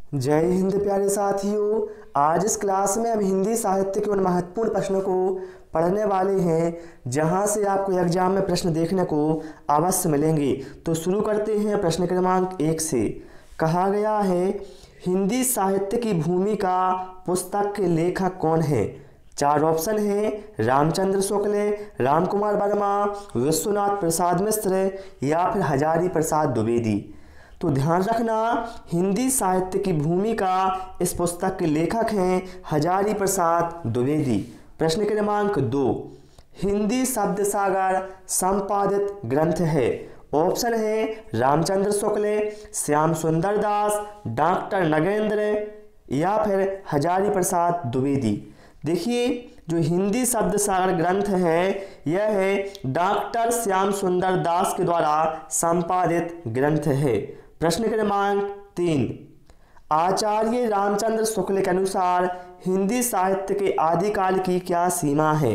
जय हिंद प्यारे साथियों। आज इस क्लास में हम हिंदी साहित्य के उन महत्वपूर्ण प्रश्नों को पढ़ने वाले हैं जहां से आपको एग्जाम में प्रश्न देखने को अवश्य मिलेंगे। तो शुरू करते हैं प्रश्न क्रमांक 1 से। कहा गया है, हिंदी साहित्य की भूमिका पुस्तक के लेखक कौन है? 4 ऑप्शन हैं, रामचंद्र शुक्ल, रामकुमार वर्मा, विश्वनाथ प्रसाद मिश्र या फिर हजारी प्रसाद द्विवेदी। तो ध्यान रखना, हिंदी साहित्य की भूमिका इस पुस्तक के लेखक हैं हजारी प्रसाद द्विवेदी। प्रश्न क्रमांक 2, हिंदी शब्द सागर संपादित ग्रंथ है? ऑप्शन है रामचंद्र शुक्ल, श्याम सुंदर दास, डॉक्टर नगेंद्र या फिर हजारी प्रसाद द्विवेदी। देखिए, जो हिंदी शब्द सागर ग्रंथ है यह है डॉक्टर श्याम सुंदर दास के द्वारा संपादित ग्रंथ है। प्रश्न क्रमांक 3, आचार्य रामचंद्र शुक्ल के अनुसार हिंदी साहित्य के आदिकाल की क्या सीमा है?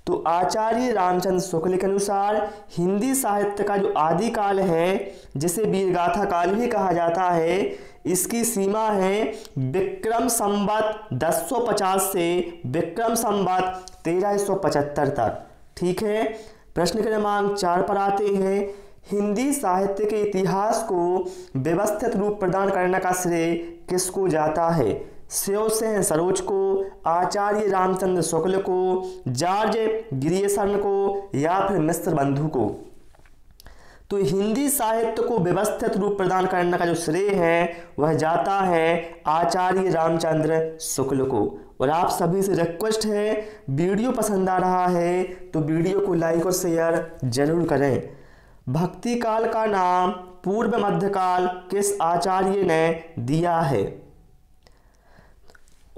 तो आचार्य रामचंद्र शुक्ल के अनुसार हिंदी साहित्य का जो आदिकाल है, जिसे वीरगाथा काल भी कहा जाता है, इसकी सीमा है विक्रम संवत 1050 से विक्रम संवत 1375 तक। ठीक है। प्रश्न क्रमांक 4 पर आते हैं, हिंदी साहित्य के इतिहास को व्यवस्थित रूप प्रदान करने का श्रेय किसको जाता है? शिवसेन सरोज को, आचार्य रामचंद्र शुक्ल को, जॉर्ज ग्रियर्सन को या फिर मिश्र बंधु को। तो हिंदी साहित्य को व्यवस्थित रूप प्रदान करने का जो श्रेय है वह जाता है आचार्य रामचंद्र शुक्ल को। और आप सभी से रिक्वेस्ट है, वीडियो पसंद आ रहा है तो वीडियो को लाइक और शेयर जरूर करें। भक्ति काल का नाम पूर्व मध्यकाल किस आचार्य ने दिया है?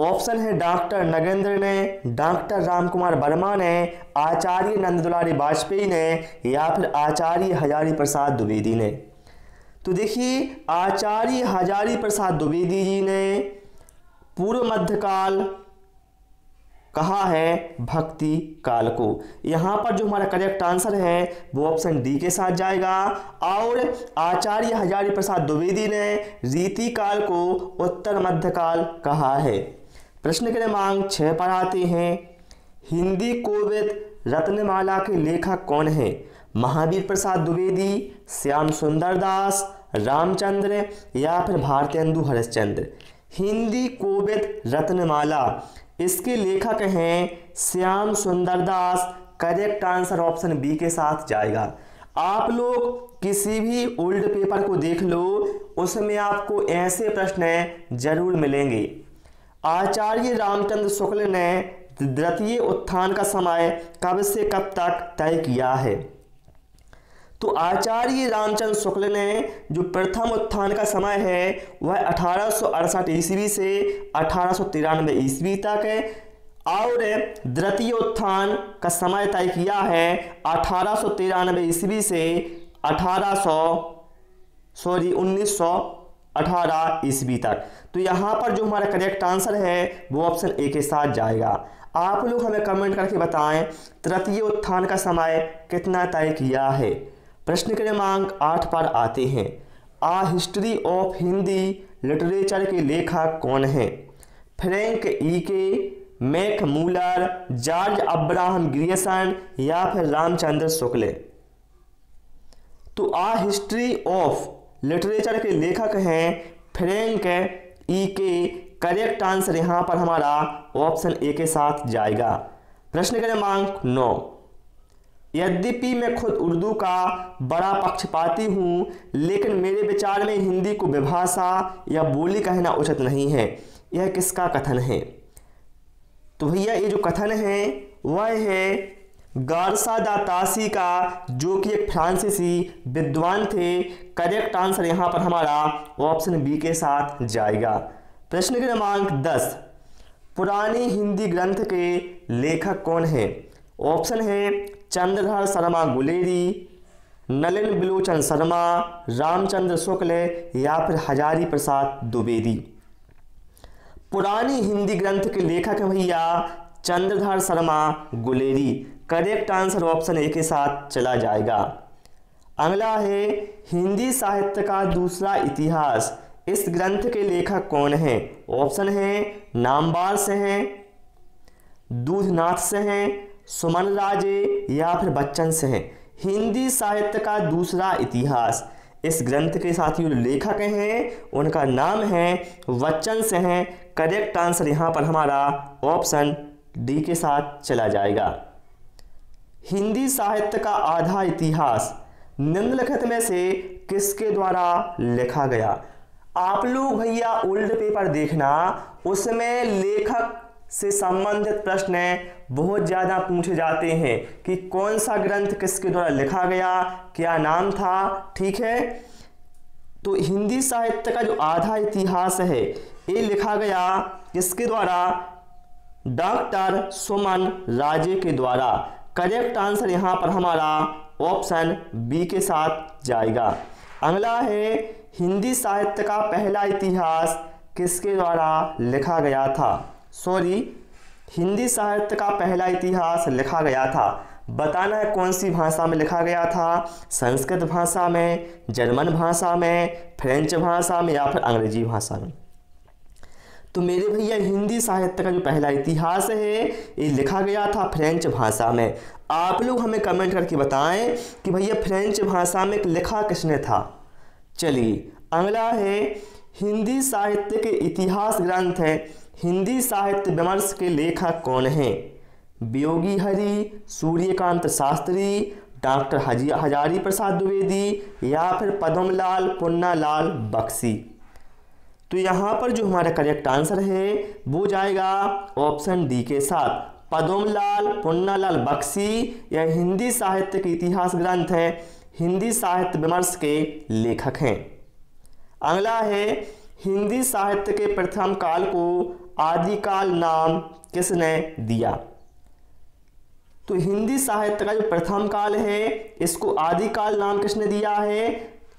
ऑप्शन है डॉक्टर नगेंद्र ने, डॉक्टर रामकुमार वर्मा ने, आचार्य नंददुलारी वाजपेयी ने या फिर आचार्य हजारी प्रसाद द्विवेदी ने। तो देखिए, आचार्य हजारी प्रसाद द्विवेदी जी ने पूर्व मध्यकाल कहा है भक्ति काल को। यहाँ पर जो हमारा करेक्ट आंसर है वो ऑप्शन डी के साथ जाएगा। और आचार्य हजारी प्रसाद द्विवेदी ने रीति काल को उत्तर मध्यकाल कहा है। प्रश्न क्रमांक 6 पर आते हैं, हिंदी कोविद रत्नमाला के लेखक कौन है? महावीर प्रसाद द्विवेदी, श्याम सुंदर दास, रामचंद्र या फिर भारतेंदु हरिश्चंद्र। हिंदी कोविद रत्नमाला, इसके लेखक हैं श्याम सुंदर दास। करेक्ट आंसर ऑप्शन बी के साथ जाएगा। आप लोग किसी भी ओल्ड पेपर को देख लो, उसमें आपको ऐसे प्रश्न जरूर मिलेंगे। आचार्य रामचंद्र शुक्ल ने द्वितीय उत्थान का समय कब से कब तक तय किया है? तो आचार्य रामचंद्र शुक्ल ने जो प्रथम उत्थान का समय है वह 1868 ईस्वी से 1893 ईस्वी तक है। और द्वितीय उत्थान का समय तय किया है 1893 ईस्वी से 1918 ईस्वी तक। तो यहाँ पर जो हमारा करेक्ट आंसर है वो ऑप्शन ए के साथ जाएगा। आप लोग हमें कमेंट करके बताएं तृतीय उत्थान का समय कितना तय किया है। प्रश्न क्रमांक 8 पर आते हैं, a history of Hindi literature के लेखक कौन हैं? Frank E Keay, Max Muller, George Abraham Grierson या फिर रामचंद्र शुक्ल। तो आ हिस्ट्री ऑफ लिटरेचर के लेखक हैं फ्रैंक ई के। करेक्ट आंसर यहाँ पर हमारा ऑप्शन ए के साथ जाएगा। प्रश्न क्रमांक 9, यद्यपि मैं खुद उर्दू का बड़ा पक्षपाती हूँ, लेकिन मेरे विचार में हिंदी को विभाषा या बोली कहना उचित नहीं है। यह किसका कथन है? तो भैया ये जो कथन है वह है गारसा दा तासी का, जो कि एक फ्रांसीसी विद्वान थे। करेक्ट आंसर यहाँ पर हमारा ऑप्शन बी के साथ जाएगा। प्रश्न क्रमांक 10, पुरानी हिंदी ग्रंथ के लेखक कौन है? ऑप्शन है चंद्रधर शर्मा गुलेरी, नलिन बिलोचन शर्मा, रामचंद्र शुक्ल या फिर हजारी प्रसाद द्विवेदी। पुरानी हिंदी ग्रंथ के लेखक हैं भैया Chandradhar Sharma Guleri. Correct answer option A के साथ चला जाएगा। अगला है, हिंदी साहित्य का दूसरा इतिहास इस ग्रंथ के लेखक कौन हैं? ऑप्शन है नामवार से हैं, दूधनाथ से हैं, सुमन राजे या फिर बच्चन से हैं। हिंदी साहित्य का दूसरा इतिहास, इस ग्रंथ के साथियों लेखक हैं उनका नाम है बच्चन से हैं। करेक्ट आंसर यहाँ पर हमारा ऑप्शन डी के साथ चला जाएगा। हिंदी साहित्य का आधा इतिहास निम्नलिखित में से किसके द्वारा लिखा गया? आप लोग भैया ओल्ड पेपर देखना, उसमें लेखक से संबंधित प्रश्न बहुत ज़्यादा पूछे जाते हैं कि कौन सा ग्रंथ किसके द्वारा लिखा गया, क्या नाम था। ठीक है, तो हिंदी साहित्य का जो आधा इतिहास है ये लिखा गया किसके द्वारा? डॉक्टर सुमन राजे के द्वारा। करेक्ट आंसर यहाँ पर हमारा ऑप्शन बी के साथ जाएगा। अगला है हिंदी साहित्य का पहला इतिहास किसके द्वारा लिखा गया था? हिंदी साहित्य का पहला इतिहास लिखा गया था, बताना है कौन सी भाषा में लिखा गया था? संस्कृत भाषा में, जर्मन भाषा में, फ्रेंच भाषा में या फिर अंग्रेजी भाषा में? तो मेरे भैया हिंदी साहित्य का जो पहला इतिहास है ये लिखा गया था फ्रेंच भाषा में। आप लोग हमें कमेंट करके बताएं कि भैया फ्रेंच भाषा में लिखा किसने था। चलिए अगला है हिंदी साहित्य के इतिहास ग्रंथ है हिंदी साहित्य विमर्श के लेखक कौन हैं? वियोगी हरि, सूर्यकांत शास्त्री, डॉक्टर हजारी प्रसाद द्विवेदी या फिर पद्मलाल पुन्नालाल बख्शी? तो यहाँ पर जो हमारा करेक्ट आंसर है वो जाएगा ऑप्शन डी के साथ, पद्मलाल पुन्नालाल बख्शी। यह हिंदी साहित्य के इतिहास ग्रंथ है हिंदी साहित्य विमर्श के लेखक हैं। अगला है हिंदी साहित्य के प्रथम काल को आदिकाल नाम किसने दिया? तो हिंदी साहित्य का जो प्रथम काल है इसको आदिकाल नाम किसने दिया है?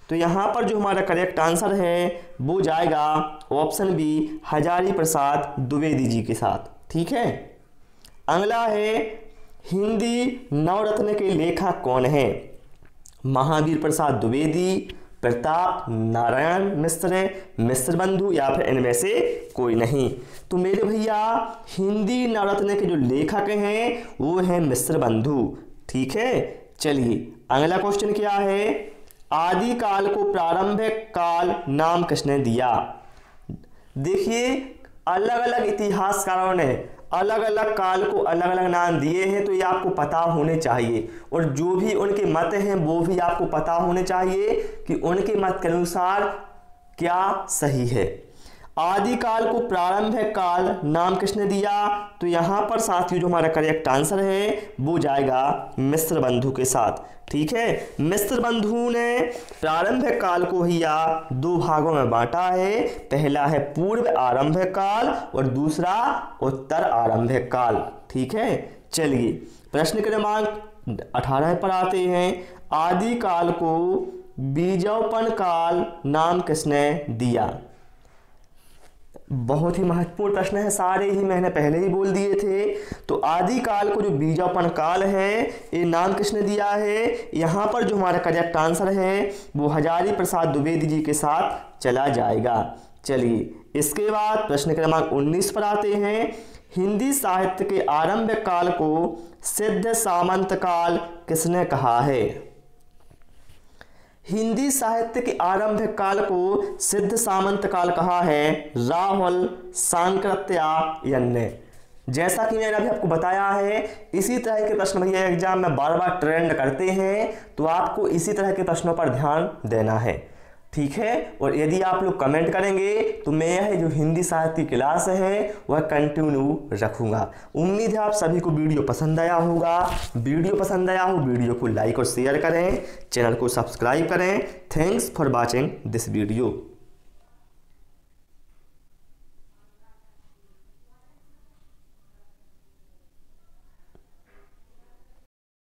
तो यहाँ पर जो हमारा करेक्ट आंसर है वो जाएगा ऑप्शन बी, हजारी प्रसाद द्विवेदी जी के साथ। ठीक है, अगला है हिंदी नवरत्न के लेखक कौन है? महावीर प्रसाद द्विवेदी, प्रताप नारायण मिश्र, मिश्र बंधु या फिर इनमें से कोई नहीं? तो मेरे भैया हिंदी नवरत्न के जो लेखक हैं वो हैं मिश्र बंधु। ठीक है, चलिए अगला क्वेश्चन क्या है? आदिकाल को प्रारंभिक काल नाम किसने दिया? देखिए अलग अलग इतिहासकारों ने अलग अलग काल को अलग अलग नाम दिए हैं, तो ये आपको पता होने चाहिए और जो भी उनके मत हैं वो भी आपको पता होने चाहिए कि उनके मत के अनुसार क्या सही है। आदिकाल को प्रारंभिक काल नाम किसने दिया? तो यहाँ पर साथियों जो हमारा करेक्ट आंसर है वो जाएगा मिश्र बंधु के साथ। ठीक है, मिश्र बंधु ने प्रारंभिक काल को भैया दो भागों में बांटा है, पहला है पूर्व आरंभिक काल और दूसरा उत्तर आरंभिक काल। ठीक है, चलिए प्रश्न क्रमांक 18 पर आते हैं। आदिकाल को बीजोपन काल नाम किसने दिया? बहुत ही महत्वपूर्ण प्रश्न है, सारे ही मैंने पहले ही बोल दिए थे। तो आदिकाल को जो बीजापन काल है ये नाम किसने दिया है? यहाँ पर जो हमारा करेक्ट आंसर है वो हजारी प्रसाद द्विवेदी जी के साथ चला जाएगा। चलिए इसके बाद प्रश्न क्रमांक 19 पर आते हैं। हिंदी साहित्य के आरंभिक काल को सिद्ध सामंत काल किसने कहा है? हिंदी साहित्य के आरंभिक काल को सिद्ध सामंत काल कहा है राहुल सांकृत्यायन ने। जैसा कि मैंने अभी आपको बताया है इसी तरह के प्रश्न भैया एग्जाम में बार बार ट्रेंड करते हैं, तो आपको इसी तरह के प्रश्नों पर ध्यान देना है। ठीक है, और यदि आप लोग कमेंट करेंगे तो मैं यह जो हिंदी साहित्य की क्लास है वह कंटिन्यू रखूँगा। उम्मीद है आप सभी को वीडियो पसंद आया होगा। वीडियो पसंद आया हो वीडियो को लाइक और शेयर करें, चैनल को सब्सक्राइब करें। Thanks for watching this video.